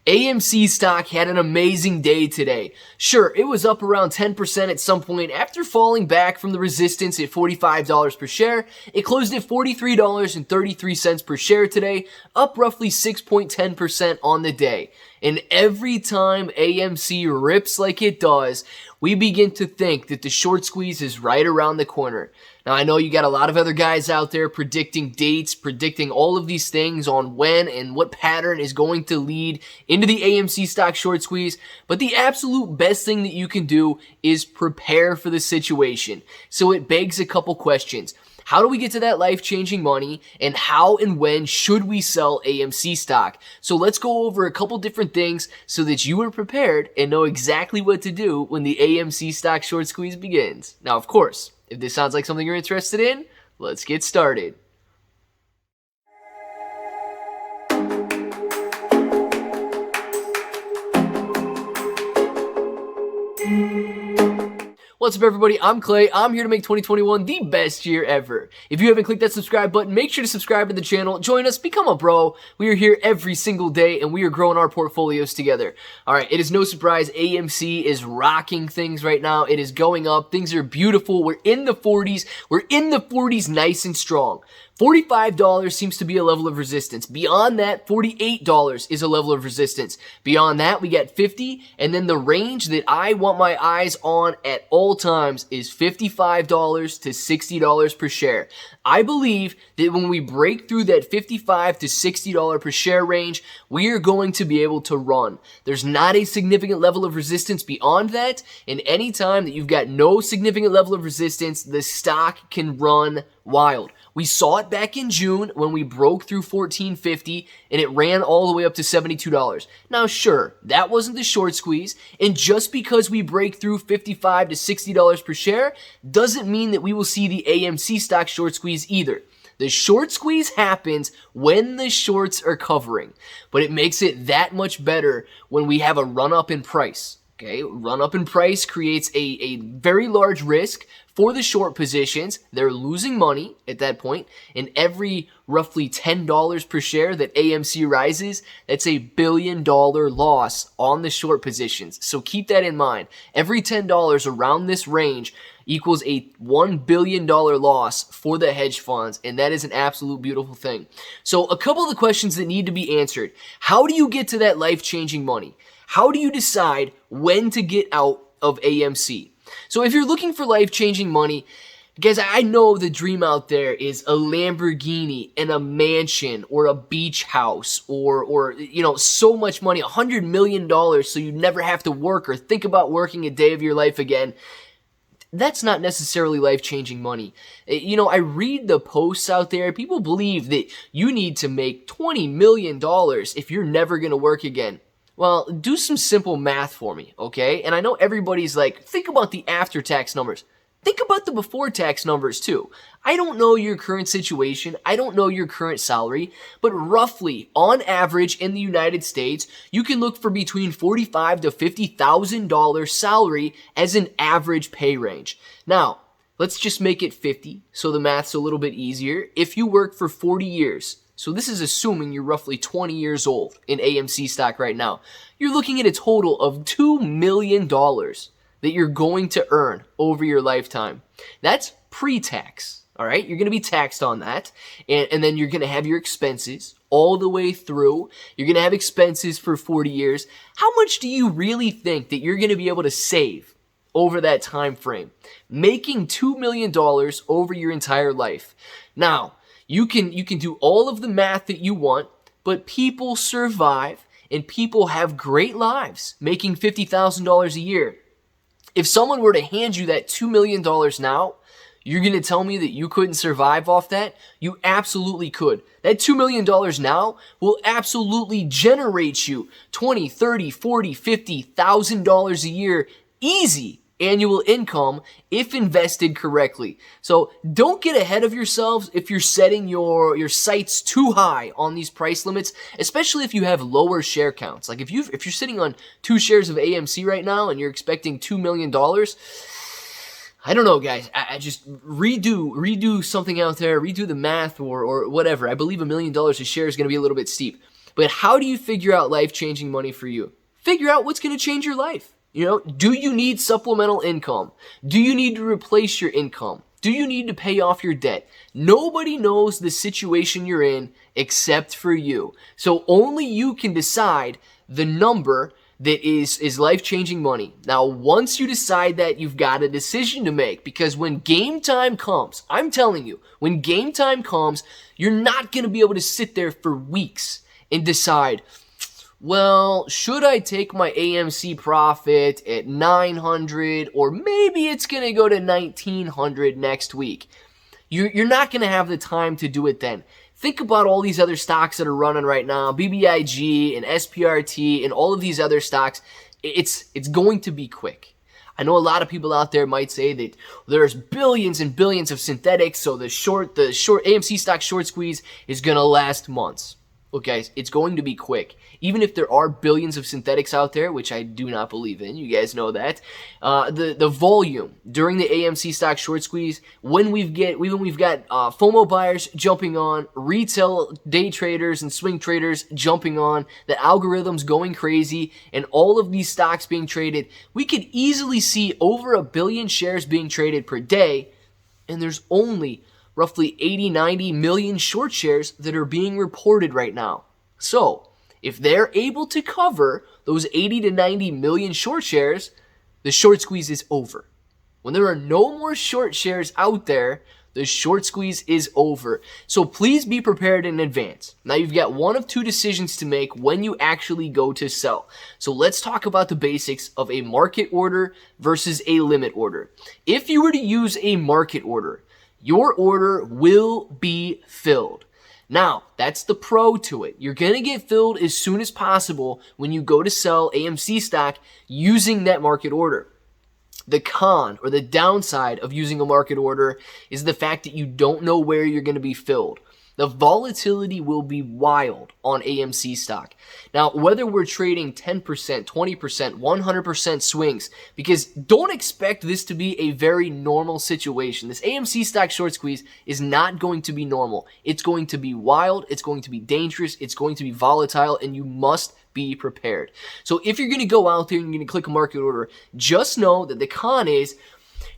AMC stock had an amazing day today. Sure, it was up around 10% at some point after falling back from the resistance at $45 per share. It closed at $43.33 per share today, up roughly 6.10% on the day. And every time AMC rips like it does, we begin to think that the short squeeze is right around the corner. Now, I know you got a lot of other guys out there predicting dates, predicting all of these things on when and what pattern is going to lead into the AMC stock short squeeze, but the absolute best thing that you can do is prepare for the situation. So it begs a couple questions. How do we get to that life-changing money, and how and when should we sell AMC stock? So let's go over a couple different things so that you are prepared and know exactly what to do when the AMC stock short squeeze begins. Now, of course, if this sounds like something you're interested in, let's get started. What's up, everybody? I'm Clay. I'm here to make 2021 the best year ever. If you haven't clicked that subscribe button, make sure to subscribe to the channel. Join us. Become a bro. We are here every single day, and we are growing our portfolios together. All right, it is no surprise AMC is rocking things right now. It is going up. Things are beautiful. We're in the 40s. We're in the 40s nice and strong. $45 seems to be a level of resistance. Beyond that, $48 is a level of resistance. Beyond that, we got 50, and then the range that I want my eyes on at all times is $55 to $60 per share. I believe that when we break through that $55 to $60 per share range, we are going to be able to run. There's not a significant level of resistance beyond that, and any time that you've got no significant level of resistance, the stock can run wild. We saw it back in June when we broke through $14.50 and it ran all the way up to $72. Now, sure, that wasn't the short squeeze, and just because we break through $55 to $60 per share doesn't mean that we will see the AMC stock short squeeze either. The short squeeze happens when the shorts are covering, but it makes it that much better when we have a run up in price. Okay, run up in price creates a very large risk for the short positions. They're losing money at that point, and every roughly $10 per share that AMC rises, that's $1 billion loss on the short positions. So keep that in mind. Every $10 around this range equals a $1 billion loss for the hedge funds, and that is an absolute beautiful thing. So a couple of the questions that need to be answered. How do you get to that life-changing money? How do you decide when to get out of AMC? So if you're looking for life-changing money, guys, I know the dream out there is a Lamborghini and a mansion or a beach house or you know, so much money, $100 million so you never have to work or think about working a day of your life again. That's not necessarily life-changing money. You know, I read the posts out there. People believe that you need to make $20 million if you're never going to work again. Well, do some simple math for me, okay? And I know everybody's like, think about the after-tax numbers. Think about the before-tax numbers too. I don't know your current situation. I don't know your current salary, but roughly, on average in the United States, you can look for between $45,000 to $50,000 salary as an average pay range. Now, let's just make it 50, so the math's a little bit easier. If you work for 40 years, so this is assuming you're roughly 20 years old in AMC stock right now, you're looking at a total of $2 million that you're going to earn over your lifetime. That's pre-tax, all right? You're going to be taxed on that, and then you're going to have your expenses all the way through. You're going to have expenses for 40 years. How much do you really think that you're going to be able to save over that time frame? Making $2 million over your entire life. Now, you can do all of the math that you want, but people survive and people have great lives making $50,000 a year. If someone were to hand you that $2 million now, you're going to tell me that you couldn't survive off that? You absolutely could. That $2 million now will absolutely generate you $20, $30, $40, $50,000 a year easy annual income if invested correctly. So don't get ahead of yourselves if you're setting your sights too high on these price limits, especially if you have lower share counts. Like if you're sitting on 2 shares of AMC right now and you're expecting $2 million, I don't know, guys. I just redo something out there, redo the math or whatever. I believe $1 million a share is going to be a little bit steep. But how do you figure out life-changing money for you? Figure out what's going to change your life. Do you need supplemental income? Do you need to replace your income? Do you need to pay off your debt? Nobody knows the situation you're in except for you. So only you can decide the number that is life-changing money. Now, once you decide that, you've got a decision to make, because when game time comes, I'm telling you, when game time comes, you're not going to be able to sit there for weeks and decide, well, should I take my AMC profit at 900, or maybe it's going to go to 1900 next week? You're not going to have the time to do it then. Think about all these other stocks that are running right now, BBIG and SPRT and all of these other stocks. It's going to be quick. I know a lot of people out there might say that there's billions and billions of synthetics, so the short AMC stock short squeeze is going to last months. Look, guys, it's going to be quick. Even if there are billions of synthetics out there, which I do not believe in, you guys know that, the volume during the AMC stock short squeeze, when we've got FOMO buyers jumping on, retail day traders and swing traders jumping on, the algorithms going crazy, and all of these stocks being traded, we could easily see over 1 billion shares being traded per day, and there's only roughly 80-90 million short shares that are being reported right now. So, if they're able to cover those 80 to 90 million short shares, the short squeeze is over. When there are no more short shares out there, the short squeeze is over. So please be prepared in advance. Now you've got one of two decisions to make when you actually go to sell. So let's talk about the basics of a market order versus a limit order. If you were to use a market order, your order will be filled. Now, that's the pro to it. You're going to get filled as soon as possible when you go to sell AMC stock using that market order. The con, or the downside of using a market order, is the fact that you don't know where you're going to be filled. The volatility will be wild on AMC stock. Now, whether we're trading 10%, 20%, 100% swings, because don't expect this to be a very normal situation. This AMC stock short squeeze is not going to be normal. It's going to be wild, it's going to be dangerous, it's going to be volatile, and you must be prepared. So if you're going to go out there and you're going to click a market order, just know that the con is,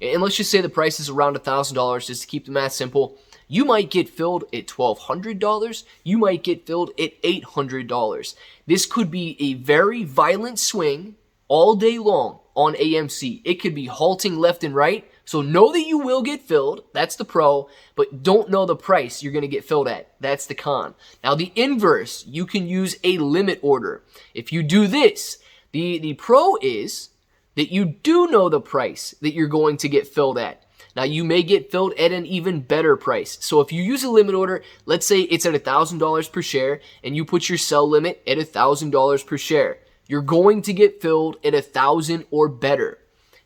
and let's just say the price is around $1,000, just to keep the math simple, you might get filled at $1,200. You might get filled at $800. This could be a very violent swing all day long on AMC. It could be halting left and right. So know that you will get filled. That's the pro. But don't know the price you're going to get filled at. That's the con. Now, the inverse, you can use a limit order. If you do this, the pro is that you do know the price that you're going to get filled at. Now, you may get filled at an even better price. So if you use a limit order, let's say it's at $1,000 per share, and you put your sell limit at $1,000 per share. You're going to get filled at $1,000 or better.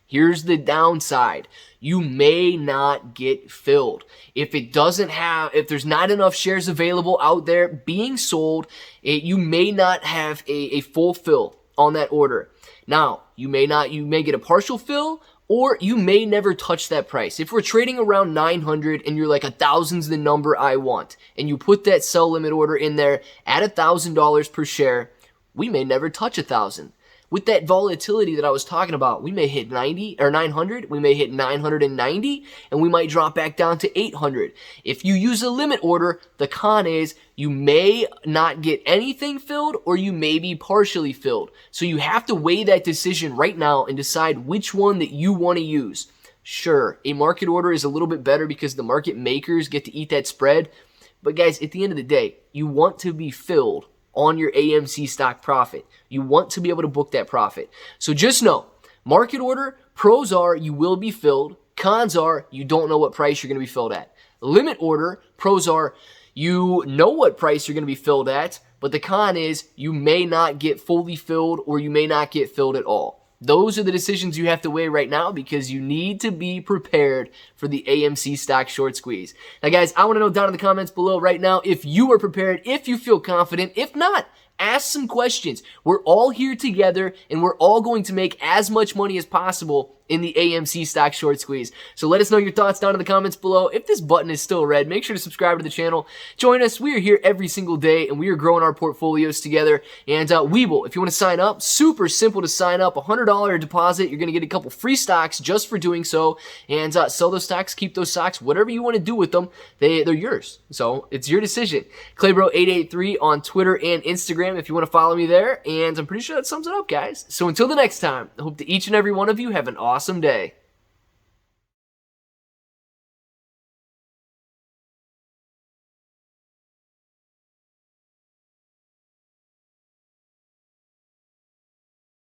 Here's the downside. You may not get filled. If there's not enough shares available out there being sold, you may not have a full fill on that order. Now, you may get a partial fill, or you may never touch that price. If we're trading around 900 and you're like, 1,000's the number I want, and you put that sell limit order in there at $1,000 per share, we may never touch 1,000. With that volatility that I was talking about, we may hit 90 or 900, we may hit 990, and we might drop back down to 800. If you use a limit order, the con is you may not get anything filled, or you may be partially filled. So you have to weigh that decision right now and decide which one that you want to use. Sure, a market order is a little bit better because the market makers get to eat that spread. But guys, at the end of the day, you want to be filled on your AMC stock profit. You want to be able to book that profit. So just know, market order, pros are you will be filled. Cons are you don't know what price you're going to be filled at. Limit order, pros are you know what price you're going to be filled at, but the con is you may not get fully filled, or you may not get filled at all. Those are the decisions you have to weigh right now, because you need to be prepared for the AMC stock short squeeze. Now, guys, I want to know down in the comments below right now if you are prepared, if you feel confident. If not, ask some questions. We're all here together, and we're all going to make as much money as possible in the AMC Stock short squeeze. So let us know your thoughts down in the comments below. If this button is still red, make sure to subscribe to the channel. Join us. We are here every single day, and we are growing our portfolios together. And Webull, if you want to sign up, super simple to sign up. $100 deposit. You're going to get a couple free stocks just for doing so. And sell those stocks, keep those stocks, whatever you want to do with them, they're yours. So it's your decision. ClayBro883 on Twitter and Instagram if you want to follow me there. And I'm pretty sure that sums it up, guys. So until the next time, I hope that each and every one of you have an awesome day.